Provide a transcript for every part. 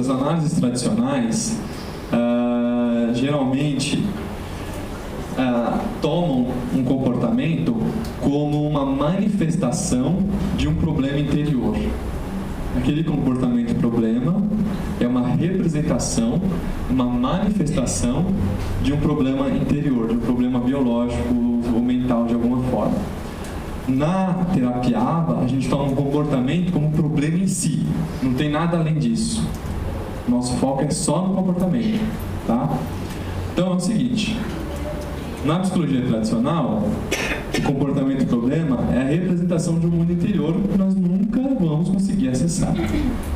as análises tradicionais geralmente tomam um comportamento como uma manifestação de um problema interior. Aquele comportamento problema é uma representação, uma manifestação de um problema interior, de um problema biológico ou mental de alguma forma. Na terapia ABA, a gente toma um comportamento como um problema em si, não tem nada além disso. Nosso foco é só no comportamento, tá? Então é o seguinte, na psicologia tradicional, o comportamento problema é a representação de um mundo interior que nós nunca vamos conseguir acessar.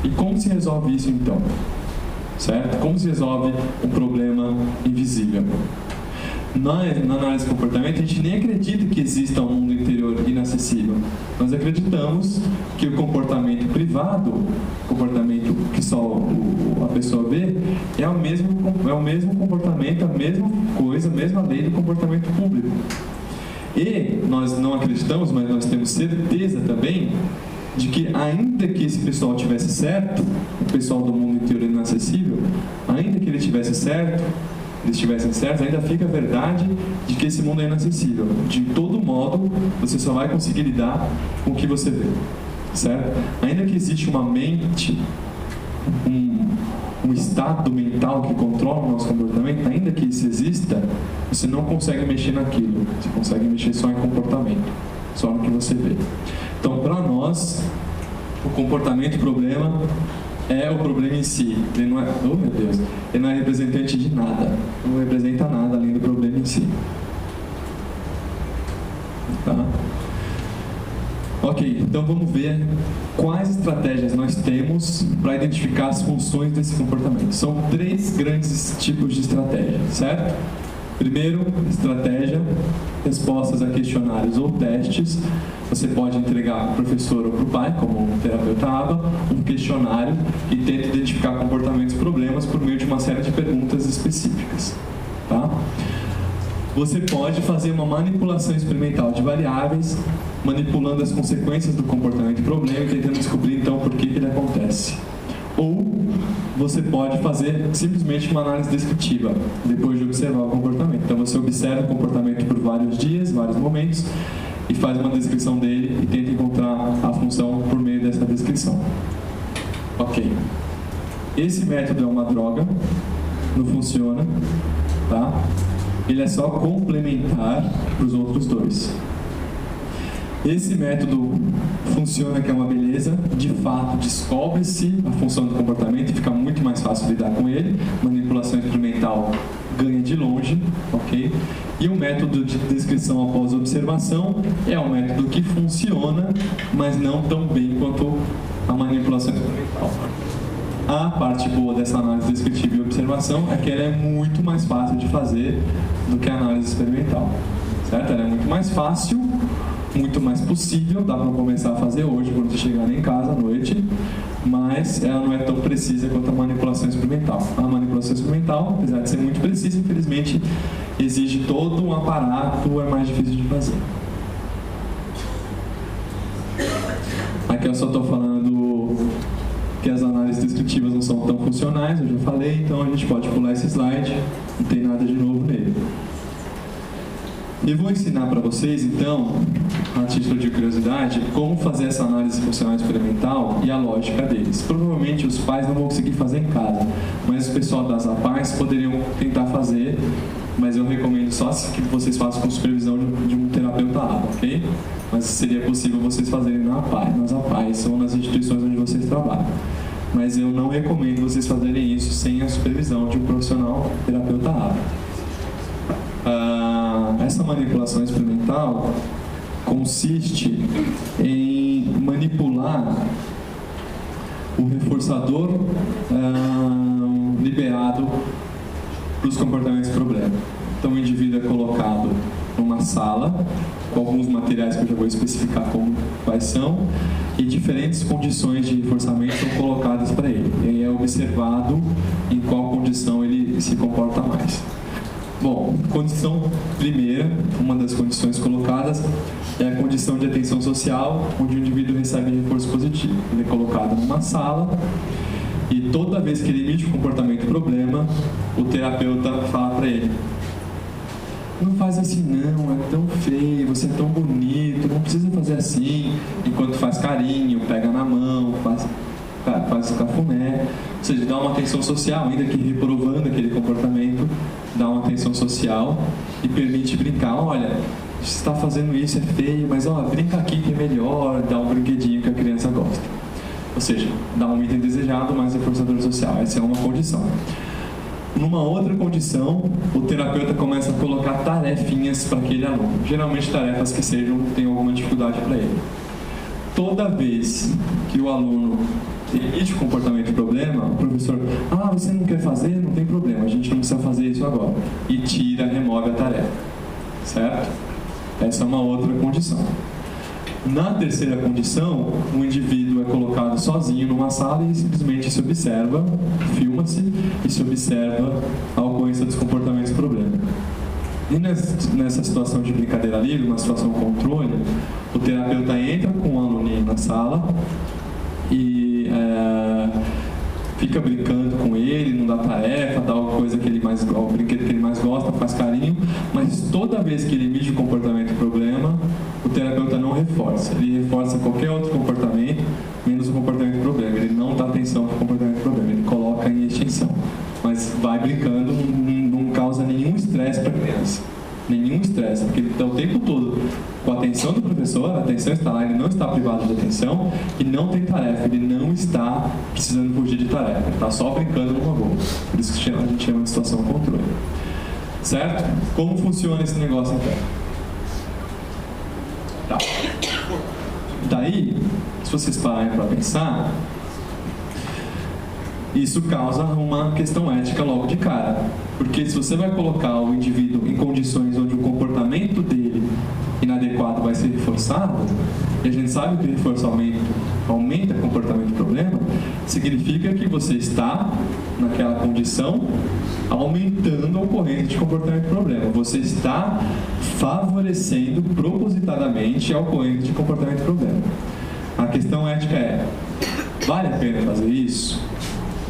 E como se resolve isso então? Certo? Como se resolve um problema invisível? Na análise de comportamento, a gente nem acredita que exista um mundo interior inacessível. Nós acreditamos que o comportamento privado, o comportamento que só a pessoa vê, é o mesmo comportamento, a mesma coisa, a mesma lei do comportamento público. E nós não acreditamos, mas nós temos certeza também de que ainda que esse pessoal tivesse certo, o pessoal do mundo interior inacessível, ainda que ele tivesse certo, eles estivessem certos, ainda fica a verdade de que esse mundo é inacessível. De todo modo, você só vai conseguir lidar com o que você vê, certo? Ainda que existe uma mente, um estado mental que controla o nosso comportamento, ainda que isso exista, você não consegue mexer naquilo, você consegue mexer só em comportamento, só no que você vê. Então, para nós, o comportamento problema é o problema em si. Ele não é, oh meu Deus, ele não é representante de nada, não representa nada além do problema em si. Tá? Ok, então vamos ver quais estratégias nós temos para identificar as funções desse comportamento. São 3 grandes tipos de estratégia, certo? Primeiro, estratégia, respostas a questionários ou testes. Você pode entregar para o professor ou para o pai, como um terapeuta ABA, um questionário e tenta identificar comportamentos e problemas por meio de uma série de perguntas específicas. Tá? Você pode fazer uma manipulação experimental de variáveis, manipulando as consequências do comportamento e problema e tentando descobrir então por que ele acontece. Ou você pode fazer simplesmente uma análise descritiva, depois de observar o comportamento. Então você observa o comportamento por vários dias, vários momentos, e faz uma descrição dele e tenta encontrar a função por meio dessa descrição. Ok. Esse método é uma droga, não funciona, tá? Ele é só complementar para os outros 2. Esse método funciona, que é uma beleza, de fato descobre-se a função do comportamento e fica muito mais fácil lidar com ele. Manipulação experimental ganha de longe, ok? E o método de descrição após observação é um método que funciona, mas não tão bem quanto a manipulação experimental. A parte boa dessa análise descritiva e observação é que ela é muito mais fácil de fazer do que a análise experimental, certo? Ela é muito mais fácil, muito mais possível, dá para começar a fazer hoje quando você chegar em casa à noite, mas ela não é tão precisa quanto a manipulação experimental. A manipulação experimental, apesar de ser muito precisa, infelizmente exige todo um aparato, é mais difícil de fazer. Aqui eu só estou falando que as análises descritivas não são tão funcionais, eu já falei, então a gente pode pular esse slide, não tem nada de novo nele. Eu vou ensinar para vocês, então, a título de curiosidade, como fazer essa análise funcional experimental e a lógica deles. Provavelmente os pais não vão conseguir fazer em casa, mas o pessoal das APAES poderiam tentar fazer, mas eu recomendo só que vocês façam com supervisão de um terapeuta ABA, ok? Mas seria possível vocês fazerem nas APAES ou nas instituições onde vocês trabalham. Mas eu não recomendo vocês fazerem isso sem a supervisão de um profissional terapeuta ABA. Essa manipulação experimental consiste em manipular o reforçador liberado para os comportamentos problema. Então o indivíduo é colocado numa sala com alguns materiais que eu já vou especificar quais são, e diferentes condições de reforçamento são colocadas para ele. E aí é observado em qual condição ele se comporta mais. Bom, condição primeira, uma das condições colocadas é a condição de atenção social, onde o indivíduo recebe reforço positivo. Ele é colocado numa sala e toda vez que ele emite um comportamento problema, o terapeuta fala para ele: não faz assim não, é tão feio, você é tão bonito, não precisa fazer assim, enquanto faz carinho, pega na mão, faz cafuné, ou seja, dá uma atenção social, ainda que reprovando aquele comportamento, dá uma atenção social e permite brincar. Olha, você está fazendo isso, é feio, mas ó, brinca aqui que é melhor, dá um brinquedinho que a criança gosta. Ou seja, dá um item desejado, mais reforçador social. Essa é uma condição. Numa outra condição, o terapeuta começa a colocar tarefinhas para aquele aluno. Geralmente tarefas que tenham alguma dificuldade para ele. Toda vez que o aluno emite um comportamento problema, o professor: você não quer fazer? Não tem problema, a gente não precisa fazer isso agora. E remove a tarefa. Certo? Essa é uma outra condição. Na terceira condição, o indivíduo é colocado sozinho numa sala e simplesmente se observa, filma-se e se observa a ocorrência dos comportamentos problema. E nessa situação de brincadeira livre, uma situação controle, o terapeuta entra com o aluninho na sala e fica brincando com ele, não dá tarefa, dá o brinquedo que ele mais gosta, faz carinho, mas toda vez que ele emite um comportamento problema, o terapeuta não reforça. Ele reforça qualquer outro comportamento, menos o comportamento problema. Ele não dá atenção para o comportamento problema, ele coloca em extinção. Mas vai brincando, não causa nenhum estresse para a criança. Nenhum estresse, porque ele está o tempo todo com a atenção do professor, a atenção está lá, ele não está privado de atenção e não tem tarefa, ele não está precisando fugir de tarefa, ele está só brincando numa boa. Por isso que a gente chama de situação controle. Certo? Como funciona esse negócio então? Tá. Daí, se vocês pararem para pensar, isso causa uma questão ética logo de cara. Porque se você vai colocar o indivíduo em condições onde o comportamento dele inadequado vai ser reforçado, e a gente sabe que o reforçamento aumenta o comportamento problema, significa que você está, naquela condição, aumentando a ocorrência de comportamento problema. Você está favorecendo propositadamente a ocorrência de comportamento problema. A questão ética é: vale a pena fazer isso?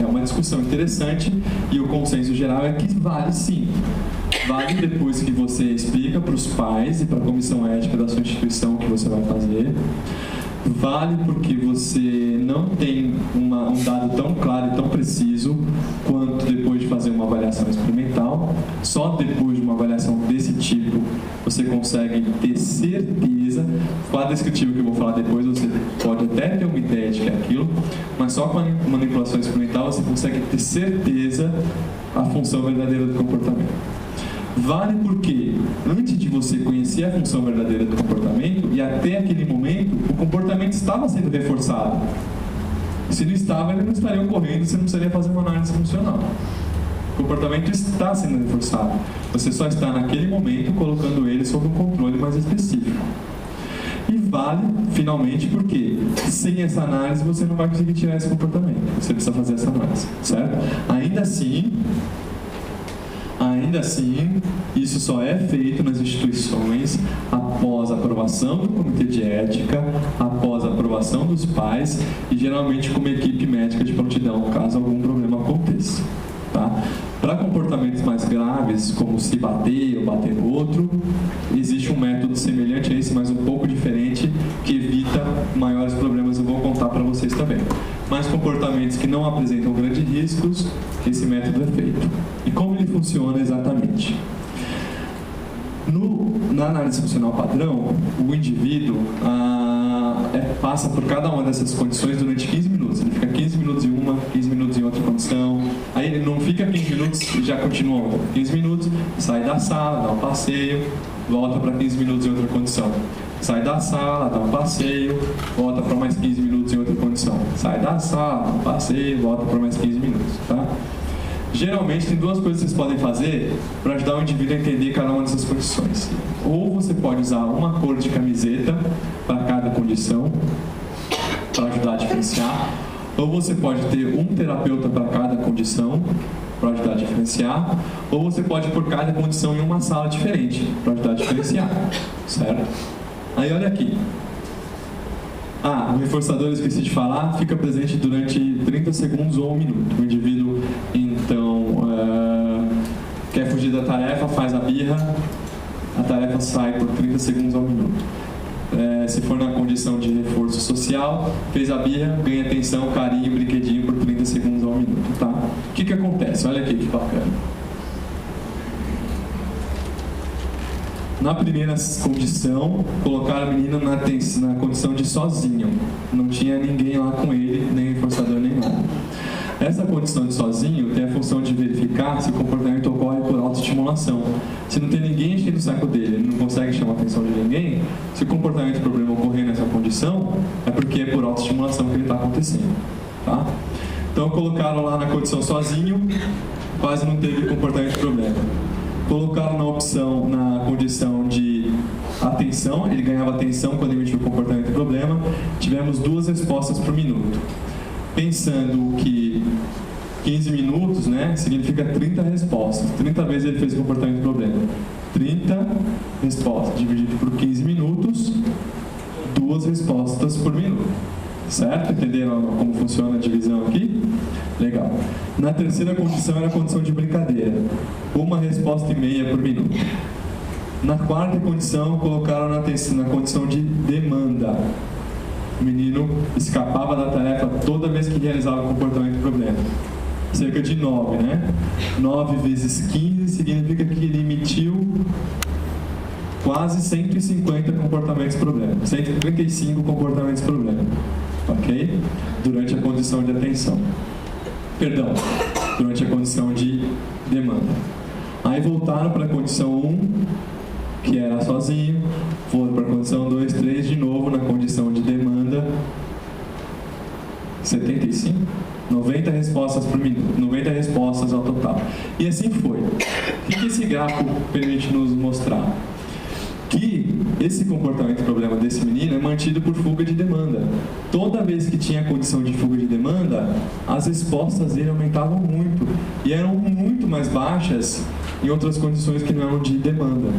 É uma discussão interessante e o consenso geral é que vale sim. Vale depois que você explica para os pais e para a comissão ética da sua instituição o que você vai fazer. Vale porque você não tem um dado tão claro e tão preciso quanto depois de fazer uma avaliação experimental. Só depois de uma avaliação desse tipo você consegue ter certeza. Com a descritiva que eu vou falar depois, você pode até ter uma ideia de que é aquilo, mas só com a manipulação experimental você consegue ter certeza a função verdadeira do comportamento. Vale porque, antes de você conhecer a função verdadeira do comportamento, e até aquele momento, o comportamento estava sendo reforçado. Se não estava, ele não estaria ocorrendo, você não precisaria fazer uma análise funcional. O comportamento está sendo reforçado. Você só está, naquele momento, colocando ele sob um controle mais específico. E vale, finalmente, porque sem essa análise você não vai conseguir tirar esse comportamento. Você precisa fazer essa análise, certo? Ainda assim, isso só é feito nas instituições após a aprovação do comitê de ética, após a aprovação dos pais e geralmente com uma equipe médica de prontidão, caso algum problema aconteça. Tá? Para comportamentos mais graves, como se bater ou bater no outro, existe um método semelhante a esse, mas um pouco diferente, que evita maiores problemas. Eu vou contar para vocês também. Mas comportamentos que não apresentam grandes riscos, esse método é feito. E como ele funciona exatamente? Na análise funcional padrão, o indivíduo passa por cada uma dessas condições durante 15 minutos. Ele fica 15 minutos em uma, 15 minutos em outra condição. Aí ele não fica 15 minutos e já continua outra. 15 minutos, sai da sala, dá um passeio, volta para 15 minutos em outra condição. Sai da sala, dá um passeio, volta para mais 15 minutos em outra condição. Sai da sala, dá um passeio, volta para mais 15 minutos. Tá? Geralmente tem duas coisas que vocês podem fazer para ajudar o indivíduo a entender cada uma dessas condições. Ou você pode usar uma cor de camiseta para cada condição, para ajudar a diferenciar. Ou você pode ter um terapeuta para cada condição, para ajudar a diferenciar. Ou você pode pôr cada condição em uma sala diferente, para ajudar a diferenciar. Certo? Aí olha aqui. O reforçador, eu esqueci de falar, fica presente durante 30 segundos ou 1 minuto. O indivíduo, então, quer fugir da tarefa, faz a birra, a tarefa sai por 30 segundos ou 1 minuto. Se for na condição de reforço social, fez a birra, ganha atenção, carinho, brinquedinho por 30 segundos ou 1 minuto, tá? O que acontece? Olha aqui que bacana. Na primeira condição, colocaram a menina na condição de sozinho. Não tinha ninguém lá com ele, nem reforçador, nem nada. Essa condição de sozinho tem a função de verificar se o comportamento ocorre por autoestimulação. Se não tem ninguém enchendo o saco dele, ele não consegue chamar a atenção de ninguém, se o comportamento problema ocorrer nessa condição, é porque é por autoestimulação que ele está acontecendo. Tá? Então colocaram lá na condição sozinho, quase não teve comportamento problema. Colocaram na opção, na condição de atenção, ele ganhava atenção quando emitiu o comportamento problema, tivemos 2 respostas por minuto. Pensando que 15 minutos, né, significa 30 respostas. 30 vezes ele fez o comportamento problema. 30 respostas dividido por 15 minutos, 2 respostas por minuto. Certo? Entenderam como funciona a divisão aqui? Legal. Na terceira condição era a condição de brincadeira. 1 resposta e meia por minuto. Na quarta condição, colocaram na condição de demanda. O menino escapava da tarefa toda vez que realizava o comportamento problema. Cerca de 9, né? 9 vezes 15 significa que ele emitiu quase 150 comportamentos problema. 135 comportamentos problema. Ok? Durante a condição de atenção. Perdão, durante a condição de demanda. Aí voltaram para a condição 1, que era sozinho, foram para a condição 2, 3, de novo na condição de demanda. 75? 90 respostas por minuto, 90 respostas ao total. E assim foi. O que esse gráfico permite nos mostrar? Que esse comportamento problema desse menino é mantido por fuga de demanda. Toda vez que tinha condição de fuga de demanda, as respostas dele aumentavam muito e eram muito mais baixas em outras condições que não eram de demanda.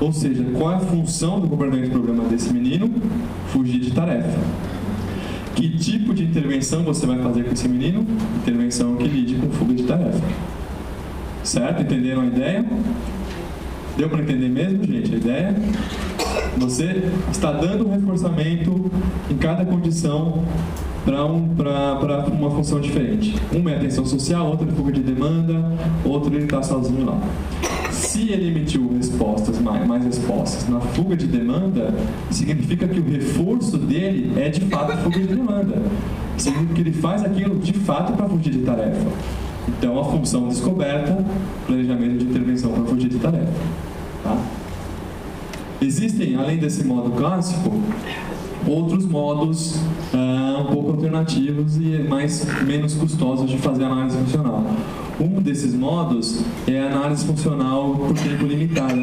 Ou seja, qual é a função do comportamento problema desse menino? Fugir de tarefa. Que tipo de intervenção você vai fazer com esse menino? Intervenção que lide com fuga de tarefa. Certo? Entenderam a ideia? Deu para entender mesmo, gente, a ideia? Você está dando um reforçamento em cada condição para uma função diferente. Uma é atenção social, outra é fuga de demanda, outra ele está sozinho lá. Se ele emitiu respostas, mais respostas na fuga de demanda, significa que o reforço dele é de fato fuga de demanda. Significa que ele faz aquilo de fato para fugir de tarefa. Então, a função descoberta, planejamento de intervenção para fugir de tarefa. Tá? Existem, além desse modo clássico, outros modos um pouco alternativos e menos custosos de fazer análise funcional. Um desses modos é a análise funcional por tempo limitado,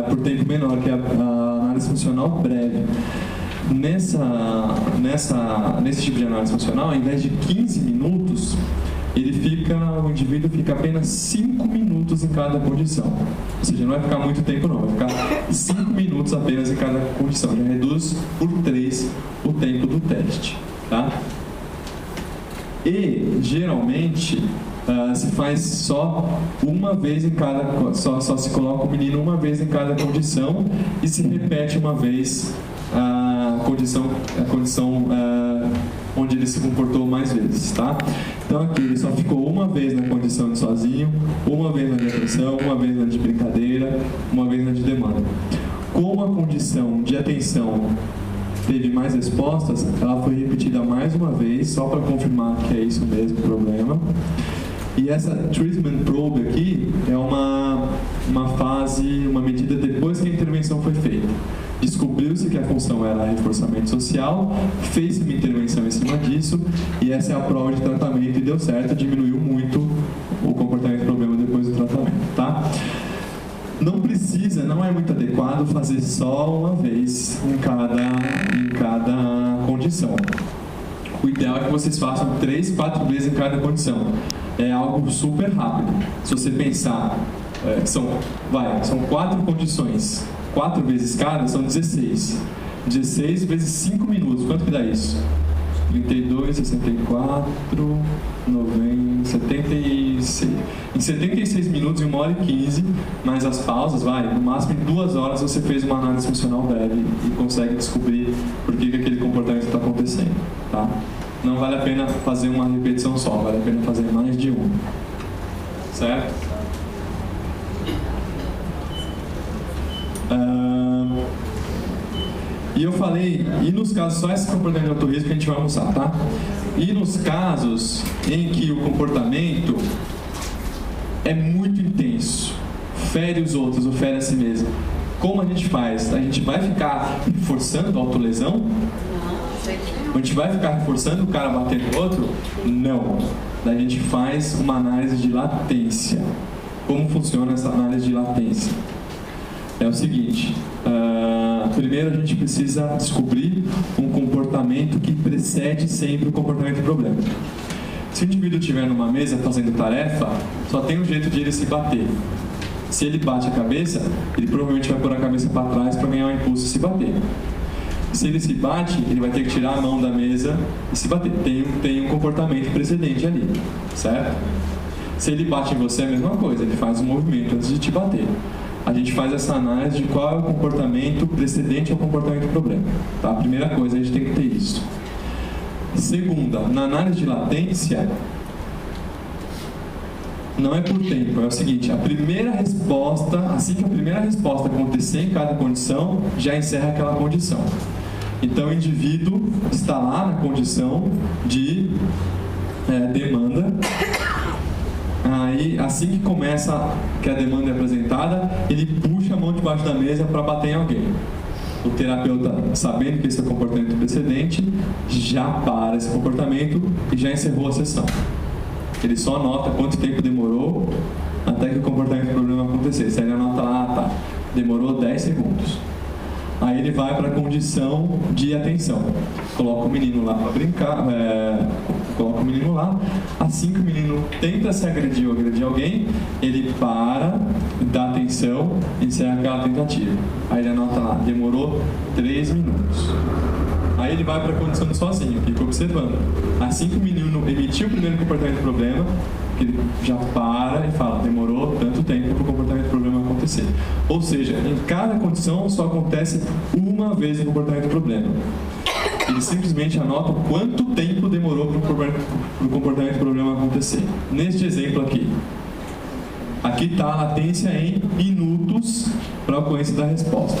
por tempo menor, que é a análise funcional breve. Nesse tipo de análise funcional, ao invés de 15 minutos, o indivíduo fica apenas 5 minutos em cada condição. Ou seja, não vai ficar muito tempo não, vai ficar 5 minutos apenas em cada condição. Já reduz por 3 o tempo do teste. Tá? E, geralmente, se faz só uma vez em cada... Só se coloca o menino uma vez em cada condição e se repete uma vez a condição onde ele se comportou mais vezes, tá? Então aqui ele só ficou uma vez na condição de sozinho, uma vez na de atenção, uma vez na de brincadeira, uma vez na de demanda. Como a condição de atenção teve mais respostas, ela foi repetida mais uma vez, só para confirmar que é isso mesmo o problema. E essa treatment probe aqui é uma medida depois que a intervenção foi feita. Descobriu-se que a função era reforçamento social, fez uma intervenção em cima disso, e essa é a prova de tratamento e deu certo, diminuiu muito o comportamento problema depois do tratamento, tá? Não é muito adequado fazer só uma vez em cada condição. O ideal é que vocês façam 3, 4 vezes em cada condição. É algo super rápido. Se você pensar, são 4 condições, 4 vezes cada são 16. 16 vezes 5 minutos. Quanto que dá isso? 32, 64, 90, 76. Em 76 minutos, em 1h15, mais as pausas, no máximo em 2 horas você fez uma análise funcional breve e consegue descobrir por que aquele comportamento está acontecendo. Tá? Não vale a pena fazer uma repetição só, vale a pena fazer mais de uma. Certo? E eu falei, e nos casos, só esse comportamento de alto risco que a gente vai almoçar, tá? E nos casos em que o comportamento é muito intenso, fere os outros ou fere a si mesmo, como a gente faz? A gente vai ficar reforçando a autolesão? A gente vai ficar reforçando o cara bater no outro? Não. A gente faz uma análise de latência. Como funciona essa análise de latência? É o seguinte, primeiro a gente precisa descobrir um comportamento que precede sempre o comportamento problema. Se o indivíduo estiver numa mesa fazendo tarefa, só tem um jeito de ele se bater. Se ele bate a cabeça, ele provavelmente vai pôr a cabeça para trás para ganhar um impulso e se bater. Se ele se bate, ele vai ter que tirar a mão da mesa e se bater. Tem um comportamento precedente ali, certo? Se ele bate em você, é a mesma coisa, ele faz um movimento antes de te bater. A gente faz essa análise de qual é o comportamento precedente ao comportamento problema. Tá? A primeira coisa, a gente tem que ter isso. Segunda, na análise de latência, não é por tempo, é o seguinte, a primeira resposta, assim que a primeira resposta acontecer em cada condição, já encerra aquela condição. Então o indivíduo está lá na condição de demanda. Aí, assim que começa, que a demanda é apresentada, ele puxa a mão debaixo da mesa para bater em alguém. O terapeuta, sabendo que esse é o comportamento precedente, já para esse comportamento e já encerrou a sessão. Ele só anota quanto tempo demorou até que o comportamento do problema acontecesse. Aí ele anota lá, tá, demorou 10 segundos. Aí ele vai para a condição de atenção. Coloca o menino lá para brincar, coloca o menino lá. Assim que o menino tenta se agredir ou agredir alguém, ele para, dá atenção e encerra aquela tentativa. Aí ele anota lá, demorou 3 minutos. Aí ele vai para a condição de sozinho, fica observando. Assim que o menino emitiu o primeiro comportamento problema, ele já para e fala, demorou tanto tempo para o comportamento problema acontecer. Ou seja, em cada condição só acontece uma vez o comportamento problema. Ele simplesmente anota quanto tempo demorou para o comportamento problema acontecer. Neste exemplo aqui está a latência em minutos para a ocorrência da resposta.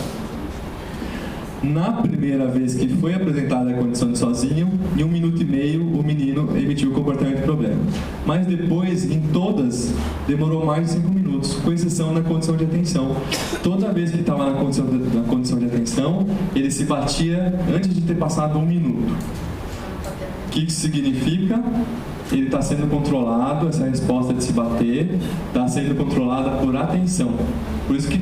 Na primeira vez que foi apresentada a condição de sozinho, em 1 minuto e meio o menino emitiu o comportamento problema. Mas depois, em todas, demorou mais de 5 minutos, com exceção na condição de atenção. Toda vez que estava na condição de atenção, ele se batia antes de ter passado 1 minuto. O que isso significa? Ele está sendo controlado, essa resposta de se bater está sendo controlada por atenção. Por isso que